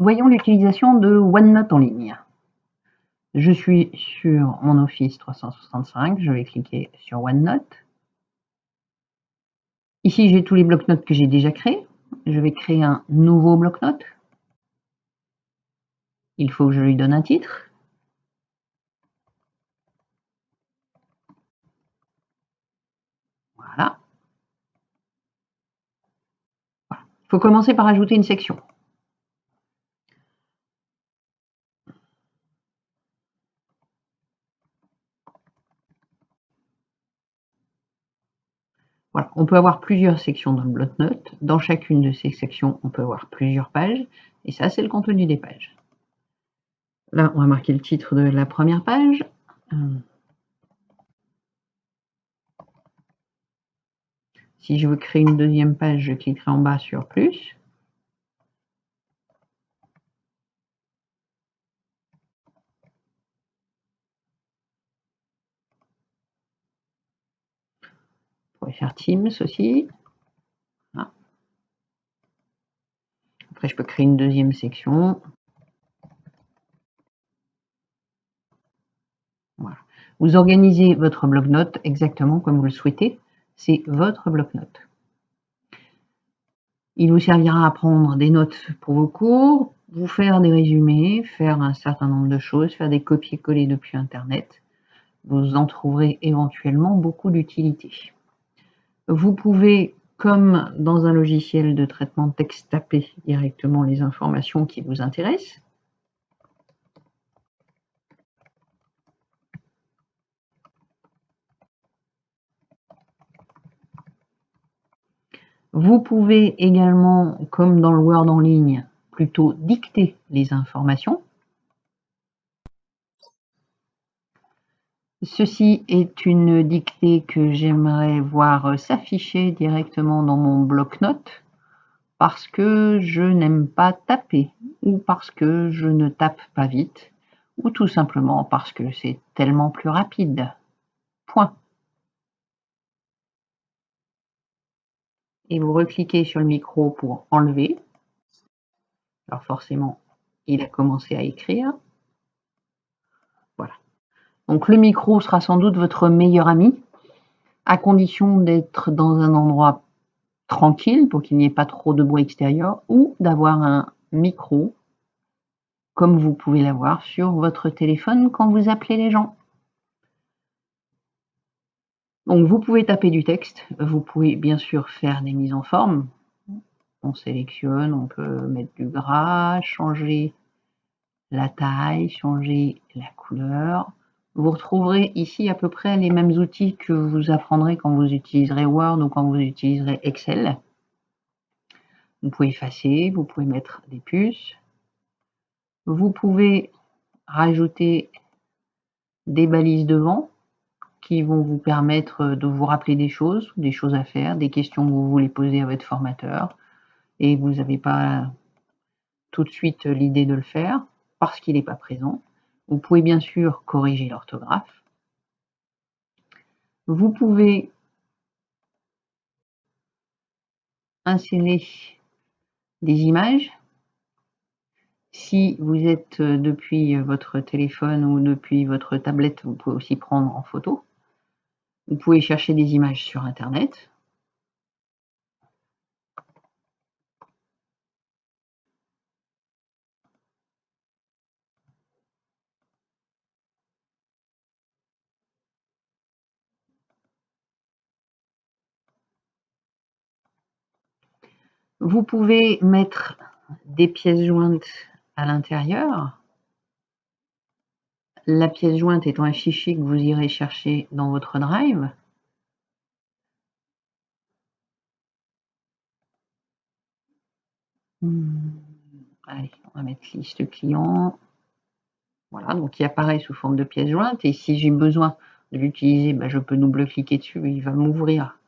Voyons l'utilisation de OneNote en ligne. Je suis sur mon Office 365, je vais cliquer sur OneNote. Ici, j'ai tous les blocs-notes que j'ai déjà créés. Je vais créer un nouveau bloc-notes. Il faut que je lui donne un titre. Voilà. Il faut commencer par ajouter une section. Voilà. On peut avoir plusieurs sections dans le bloc-notes. Dans chacune de ces sections, on peut avoir plusieurs pages. Et ça, c'est le contenu des pages. Là, on va marquer le titre de la première page. Si je veux créer une deuxième page, je cliquerai en bas sur plus. On pourrait faire Teams aussi. Voilà. Après, je peux créer une deuxième section. Voilà. Vous organisez votre bloc-notes exactement comme vous le souhaitez. C'est votre bloc-notes. Il vous servira à prendre des notes pour vos cours, vous faire des résumés, faire un certain nombre de choses, faire des copier-coller depuis Internet. Vous en trouverez éventuellement beaucoup d'utilité. Vous pouvez, comme dans un logiciel de traitement de texte, taper directement les informations qui vous intéressent. Vous pouvez également, comme dans le Word en ligne, plutôt dicter les informations. Ceci est une dictée que j'aimerais voir s'afficher directement dans mon bloc-notes parce que je n'aime pas taper ou parce que je ne tape pas vite ou tout simplement parce que c'est tellement plus rapide. Point. Et vous recliquez sur le micro pour enlever. Alors forcément, il a commencé à écrire. Voilà. Donc le micro sera sans doute votre meilleur ami, à condition d'être dans un endroit tranquille pour qu'il n'y ait pas trop de bruit extérieur ou d'avoir un micro comme vous pouvez l'avoir sur votre téléphone quand vous appelez les gens. Donc vous pouvez taper du texte, vous pouvez bien sûr faire des mises en forme. On sélectionne, on peut mettre du gras, changer la taille, changer la couleur. Vous retrouverez ici à peu près les mêmes outils que vous apprendrez quand vous utiliserez Word ou quand vous utiliserez Excel. Vous pouvez effacer, vous pouvez mettre des puces. Vous pouvez rajouter des balises devant qui vont vous permettre de vous rappeler des choses à faire, des questions que vous voulez poser à votre formateur et vous n'avez pas tout de suite l'idée de le faire parce qu'il n'est pas présent. Vous pouvez bien sûr corriger l'orthographe. Vous pouvez insérer des images. Si vous êtes depuis votre téléphone ou depuis votre tablette, vous pouvez aussi prendre en photo. Vous pouvez chercher des images sur Internet. Vous pouvez mettre des pièces jointes à l'intérieur. La pièce jointe étant un fichier que vous irez chercher dans votre Drive. Allez, on va mettre liste client. Voilà, donc il apparaît sous forme de pièce jointe. Et si j'ai besoin de l'utiliser, je peux double-cliquer dessus et il va m'ouvrir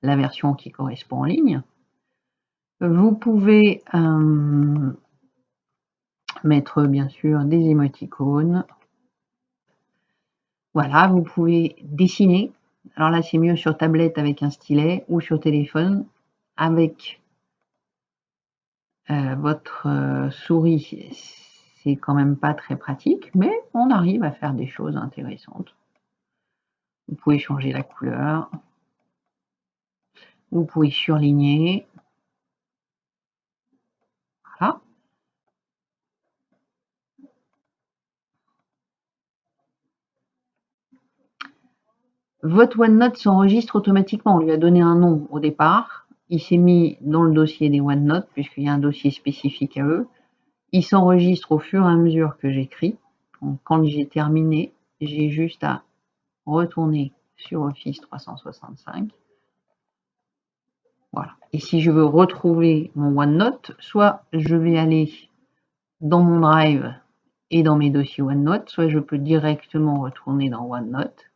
la version qui correspond en ligne. Vous pouvez mettre bien sûr des émoticônes. Voilà, vous pouvez dessiner. Alors là, c'est mieux sur tablette avec un stylet ou sur téléphone avec votre souris, c'est quand même pas très pratique, mais on arrive à faire des choses intéressantes. Vous pouvez changer la couleur. Vous pouvez surligner. Voilà. Votre OneNote s'enregistre automatiquement. On lui a donné un nom au départ. Il s'est mis dans le dossier des OneNote, puisqu'il y a un dossier spécifique à eux. Il s'enregistre au fur et à mesure que j'écris. Quand j'ai terminé, j'ai juste à retourner sur Office 365. Voilà. Et si je veux retrouver mon OneNote, soit je vais aller dans mon Drive et dans mes dossiers OneNote, soit je peux directement retourner dans OneNote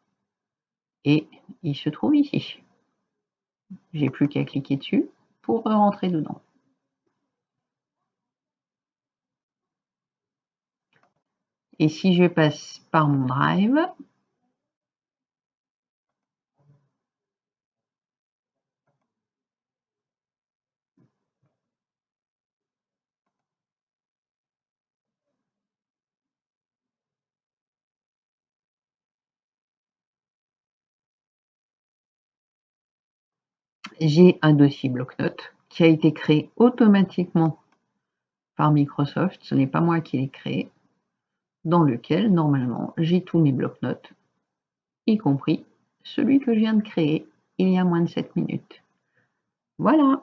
et il se trouve ici. J'ai plus qu'à cliquer dessus pour rentrer dedans. Et si je passe par mon Drive, j'ai un dossier bloc-notes qui a été créé automatiquement par Microsoft, ce n'est pas moi qui l'ai créé, dans lequel normalement j'ai tous mes bloc-notes, y compris celui que je viens de créer il y a moins de 7 minutes. Voilà.